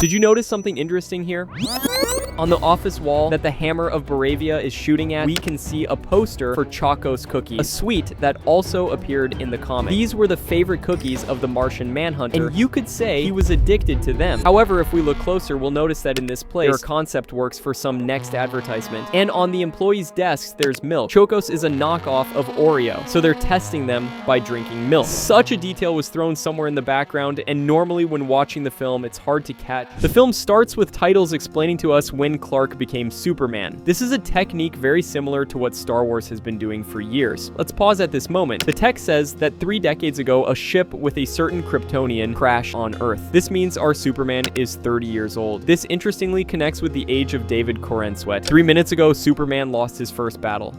Did you notice something interesting here? On the office wall that the Hammer of Baravia is shooting at, we can see a poster for Chacos cookies, a sweet that also appeared in the comic. These were the favorite cookies of the Martian Manhunter, and you could say he was addicted to them. However, if we look closer, we'll notice that in this place, there are concept works for some next advertisement. And on the employees' desks, there's milk. Chocos is a knockoff of Oreo, so they're testing them by drinking milk. Such a detail was thrown somewhere in the background, and normally when watching the film, it's hard to catch. The film starts with titles explaining to us when Clark became Superman. This is a technique very similar to what Star Wars has been doing for years. Let's pause at this moment. The text says that 3 decades ago, a ship with a certain Kryptonian crashed on Earth. This means our Superman is 30 years old. This interestingly connects with the age of David Corenswet. 3 minutes ago, Superman lost his first battle.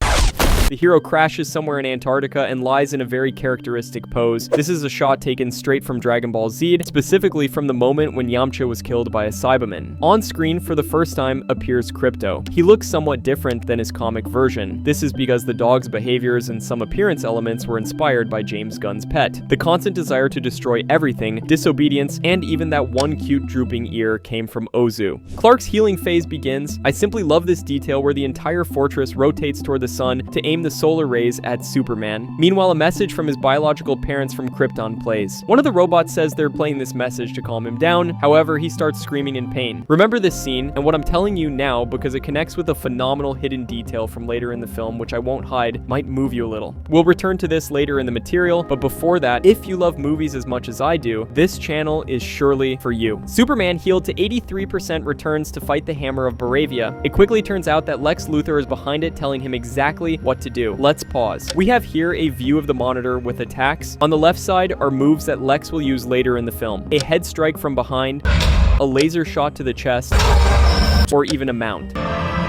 The hero crashes somewhere in Antarctica and lies in a very characteristic pose. This is a shot taken straight from Dragon Ball Z, specifically from the moment when Yamcha was killed by a Cyberman. On screen, for the first time, appears Krypto. He looks somewhat different than his comic version. This is because the dog's behaviors and some appearance elements were inspired by James Gunn's Pet. The constant desire to destroy everything, disobedience, and even that one cute drooping ear came from Ozu. Clark's healing phase begins. I simply love this detail where the entire fortress rotates toward the sun to aim the solar rays at Superman. Meanwhile, a message from his biological parents from Krypton plays. One of the robots says they're playing this message to calm him down. However, he starts screaming in pain. Remember this scene and what I'm telling you now because it connects with a phenomenal hidden detail from later in the film, which I won't hide, might move you a little. We'll return to this later in the material, but before that, if you love movies as much as I do, this channel is surely for you. Superman healed to 83% returns to fight the Hammer of Baravia. It quickly turns out that Lex Luthor is behind it, telling him exactly what to do. Let's pause. We have here a view of the monitor with attacks. On the left side are moves that Lex will use later in the film. A head strike from behind, a laser shot to the chest, or even a mount.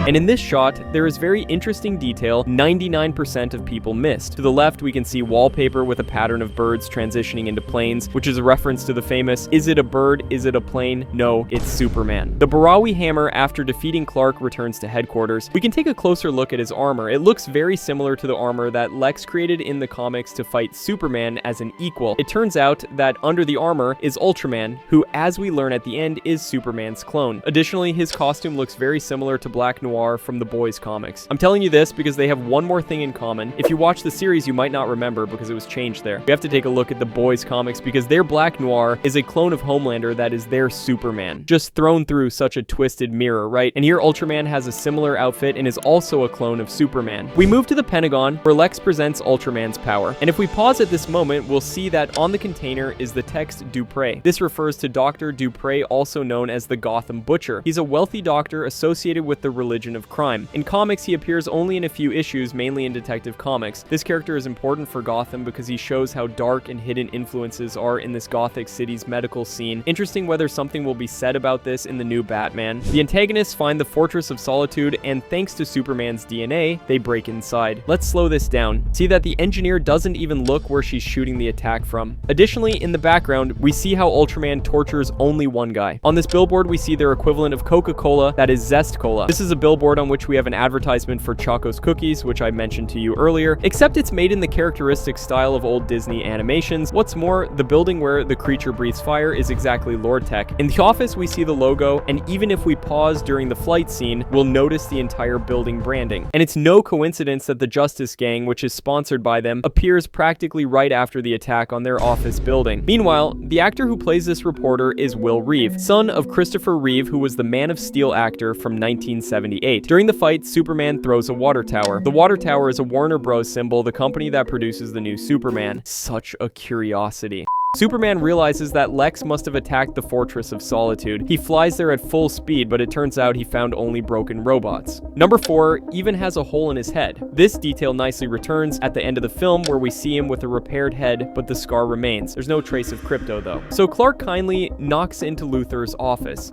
And in this shot, there is very interesting detail 99% of people missed. To the left, we can see wallpaper with a pattern of birds transitioning into planes, which is a reference to the famous, is it a bird, is it a plane? No, it's Superman. The Barawi hammer, after defeating Clark, returns to headquarters. We can take a closer look at his armor. It looks very similar to the armor that Lex created in the comics to fight Superman as an equal. It turns out that under the armor is Ultraman, who, as we learn at the end, is Superman's clone. Additionally, his costume looks very similar to Black Noir from the Boys comics. I'm telling you this because they have one more thing in common. If you watch the series, you might not remember because it was changed there. We have to take a look at the Boys comics because their Black Noir is a clone of Homelander that is their Superman. Just thrown through such a twisted mirror, right? And here Ultraman has a similar outfit and is also a clone of Superman. We move to the Pentagon where Lex presents Ultraman's power. And if we pause at this moment, we'll see that on the container is the text Dupre. This refers to Dr. Dupre, also known as the Gotham Butcher. He's a wealthy doctor associated with the religion of crime. In comics, he appears only in a few issues, mainly in Detective Comics. This character is important for Gotham because he shows how dark and hidden influences are in this Gothic city's medical scene. Interesting whether something will be said about this in the new Batman. The antagonists find the Fortress of Solitude, and thanks to Superman's DNA, they break inside. Let's slow this down. See that the engineer doesn't even look where she's shooting the attack from. Additionally, in the background, we see how Ultraman tortures only one guy. On this billboard, we see their equivalent of Coca-Cola, that is Zest Cola. This is a billboard on which we have an advertisement for Chacos cookies, which I mentioned to you earlier, except it's made in the characteristic style of old Disney animations. What's more, the building where the creature breathes fire is exactly Lord Tech. In the office, we see the logo, and even if we pause during the flight scene, we'll notice the entire building branding. And it's no coincidence that the Justice Gang, which is sponsored by them, appears practically right after the attack on their office building. Meanwhile, the actor who plays this reporter is Will Reeve, son of Christopher Reeve, who was the Man of Steel actor from 1978. During the fight, Superman throws a water tower. The water tower is a Warner Bros. Symbol, the company that produces the new Superman. Such a curiosity. Superman realizes that Lex must have attacked the Fortress of Solitude. He flies there at full speed, but it turns out he found only broken robots. Number 4 even has a hole in his head. This detail nicely returns at the end of the film where we see him with a repaired head, but the scar remains. There's no trace of Krypto though. So Clark kindly knocks into Luthor's office.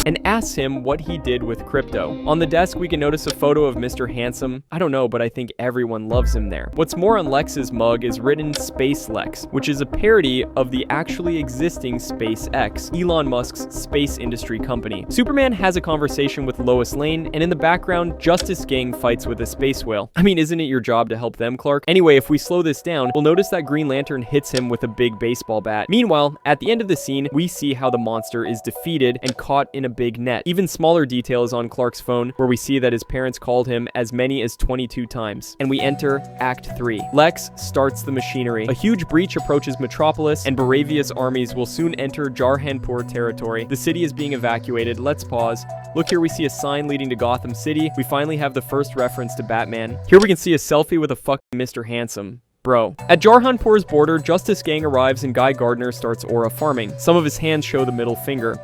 and asks him what he did with Krypto. On the desk, we can notice a photo of Mr. Handsome. I don't know, but I think everyone loves him there. What's more, on Lex's mug is written Space Lex, which is a parody of the actually existing SpaceX, Elon Musk's space industry company. Superman has a conversation with Lois Lane, and in the background, Justice Gang fights with a space whale. I mean, isn't it your job to help them, Clark? Anyway, if we slow this down, we'll notice that Green Lantern hits him with a big baseball bat. Meanwhile, at the end of the scene, we see how the monster is defeated and caught in a big net. Even smaller details on Clark's phone, where we see that his parents called him as many as 22 times. And we enter Act 3. Lex starts the machinery. A huge breach approaches Metropolis, and Baravia's armies will soon enter Jarhanpur territory. The city is being evacuated. Let's pause. Look here, we see a sign leading to Gotham City. We finally have the first reference to Batman. Here we can see a selfie with a fucking Mr. Handsome. Bro. At Jarhanpur's border, Justice Gang arrives and Guy Gardner starts aura farming. Some of his hands show the middle finger.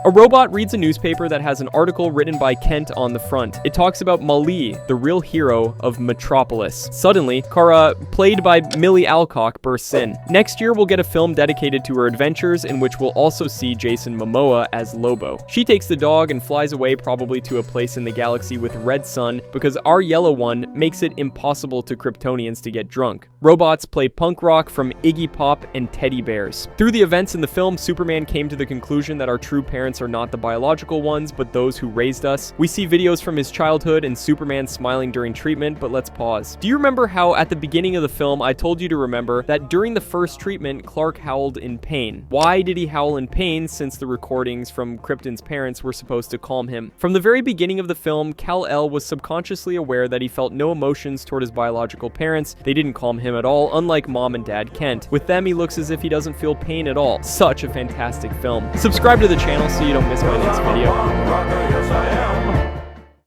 A robot reads a newspaper that has an article written by Kent on the front. It talks about Mali, the real hero of Metropolis. Suddenly, Kara, played by Millie Alcock, bursts in. Next year, we'll get a film dedicated to her adventures, in which we'll also see Jason Momoa as Lobo. She takes the dog and flies away, probably to a place in the galaxy with red sun, because our yellow one makes it impossible to Kryptonians to get drunk. Robots play punk rock from Iggy Pop and teddy bears. Through the events in the film, Superman came to the conclusion that our true parents are not the biological ones, but those who raised us. We see videos from his childhood and Superman smiling during treatment, but let's pause. Do you remember how at the beginning of the film I told you to remember that during the first treatment, Clark howled in pain? Why did he howl in pain, since the recordings from Krypton's parents were supposed to calm him? From the very beginning of the film, Kal-El was subconsciously aware that he felt no emotions toward his biological parents. They didn't calm him at all, unlike Mom and Dad Kent. With them, he looks as if he doesn't feel pain at all. Such a fantastic film. Subscribe to the channel so you don't miss my next video.